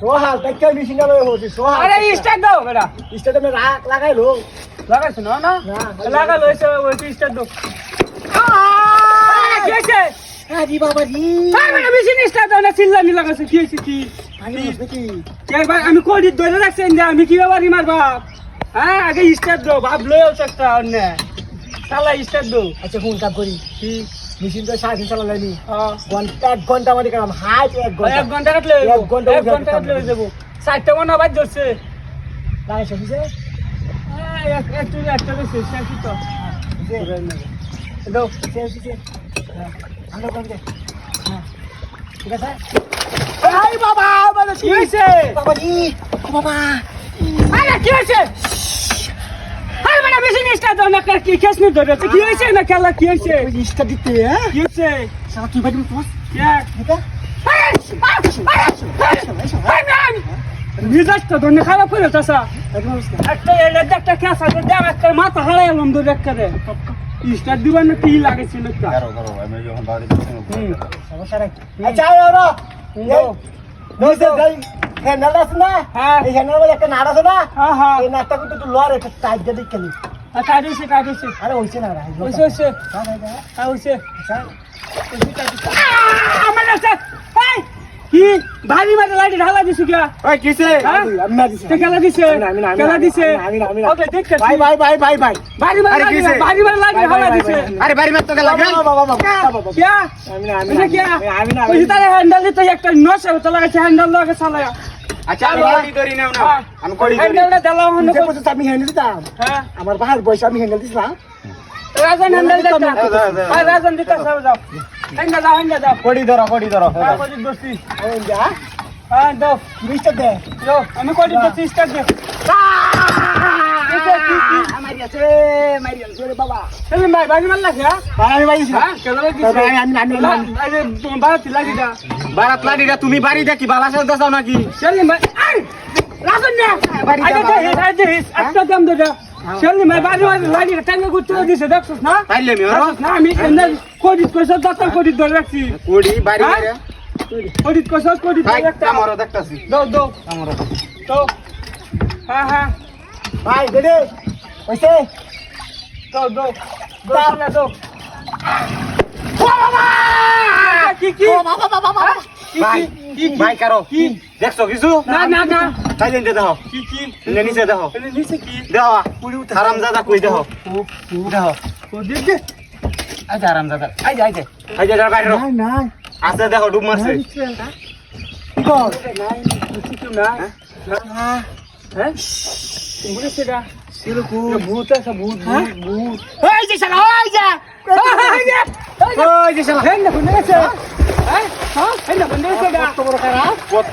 সোহাল তাই কেউ মেশিন লাগাই হচ্ছে সোহাল আরে স্টার্ট দাও বেটা স্টেটে মে রাখ লাগাইলো লাগাইছো না না না, লাগালো এসে ওই স্টার্ট দাও কি হয়েছে আরে বাবা জি বেটা মেশিন স্টার্ট দাও না চিল্লানি লাগাইছো কি হয়েছে কি আরে দেখি ভাই আমি কোডিট ধরে রাখছি আমি কি বাড়ি মারবা হ্যাঁ আগে স্টার্ট দাও ভাব লয়েও একটা অন্য চালা স্টার্ট দাও আচ্ছা ফোন কাপ করি কি মেশিন তো সারাদিন চালালাইনি হ্যাঁ ঘন্টা 1 ঘন্টা আমাদের কাম হাইট 1 ঘন্টা 1 ঘন্টা কাটলে এক ঘন্টা এক ঘন্টা কাটলে হয়ে যাবো 4টা মনে বাজ ধরছে লাগাই সবিছে একটু একটা বেশি শেষ তো দাও সে হ্যাঁ আমরা কোন দে হ্যাঁ ঠিক আছে আই বাবা বাবা কি হয়েছে বাবা জি বাবা আরে কি হয়েছে আরে বেটা মেশিন স্টার্ট দাও না কি কেস নি ধরে কি হয়েছে না খেলা কি হয়েছে ইস্টা দিতে হ্যাঁ কি হয়েছে সারা তুই বাড়ি বস কি এটা মিজাজটা ধরে খারাপ করে চাষা একটা এলে একটা ক্যাস আছে দেখ একটা মাথা হারাই এলাম ধরে একটা রে স্টার্ট দিবার না কি লাগেছিল একটা সমস্যা নাই আচ্ছা আরে নইছে যাই হ্যান্ডেল আছে না হ্যাঁ এই হ্যান্ডেল বলে একটা নাট আছে না হ্যাঁ হ্যাঁ এই নাটটা কিন্তু একটু লড় একটা টাইট দিয়ে দিকেলি কাটিছে আরে হইছে না ভাই হইছে হইছে আমার আছে এই কি ভারী মারে লাইট ঢালা দিছ কি ওই কিসে আমি না দিছি খেলা দিছে খেলা দিছে আমি ওকে দেখ ভাই ভারী মারে লাইট ঢালা দিছে আরে বাড়ি মত তো গেল বাবা কি আমি না ওই তারে হ্যান্ডেল দিতে একটা নসে তো লাগাছে হ্যান্ডেল লাগে চালায়া আচ্ছা আমি কোডি ধরি নাও না আমি কোডি ধরি হ্যান্ডেলটা দিলাম হন নিজে পয়সা আমি হ্যান্ডেল দিতাম হ্যাঁ আমার বাহার বয়স আমি হ্যান্ডেল দিছিলাম রাজন হ্যান্ডেল দিতা আর রাজন দিতা সব যাও হ্যান্ডেল দাও কোডি ধরো হ্যাঁ কোডি দোস্তি ওই যা হ্যাঁ দাও মিস্টার দে লো আমি কোডি দোস্তি স্টার্ট দে মারিয়াছে রে বাবা সেলিম ভাই বাড়ি মারলা কি ভাই ভাই হ্যাঁ কেলা দিছে আরে বারাত লাগি দা বারাত লাডিটা তুমি বাড়ি দেখি বালাসে দাও নাকি সেলিম ভাই আই রাজন না বাড়ি আরে একটা দাম দে সেলিম ভাই বাড়ি লাগি টাঙ্গে গুত্ত দিছে দেখছস না পাইলে আমি না আমি এন্ডার কোডি কইছ দাতার কোডি ধরে রাখছি কোডি বাড়ি মারে কোডি কইছ কোডি ভাই ধরে রাখতা আমারও দেখতাছি দাও আমারও তো হ্যাঁ ভাই দেদে ওইসে দাও দাও কি ভাই ভাই কারো কি দেখছো কিছু না তাই জানতে দাও কি নিচে দাও নিচে কি দাও হারামজাদা কই দাও দাও ও দেখে আজ হারামজাদা আজ বাইরে না আছে দেখো ডুব মারছে কি কর কিছু না হ্যাঁ তুমি সেটা সিলকু ভূত আছে ভূত ওই যে শালা ওই যে শালা হ্যাঁ না শুনেছে হ্যাঁ হ্যাঁ না শুনেছে কত বড় খারাপ কত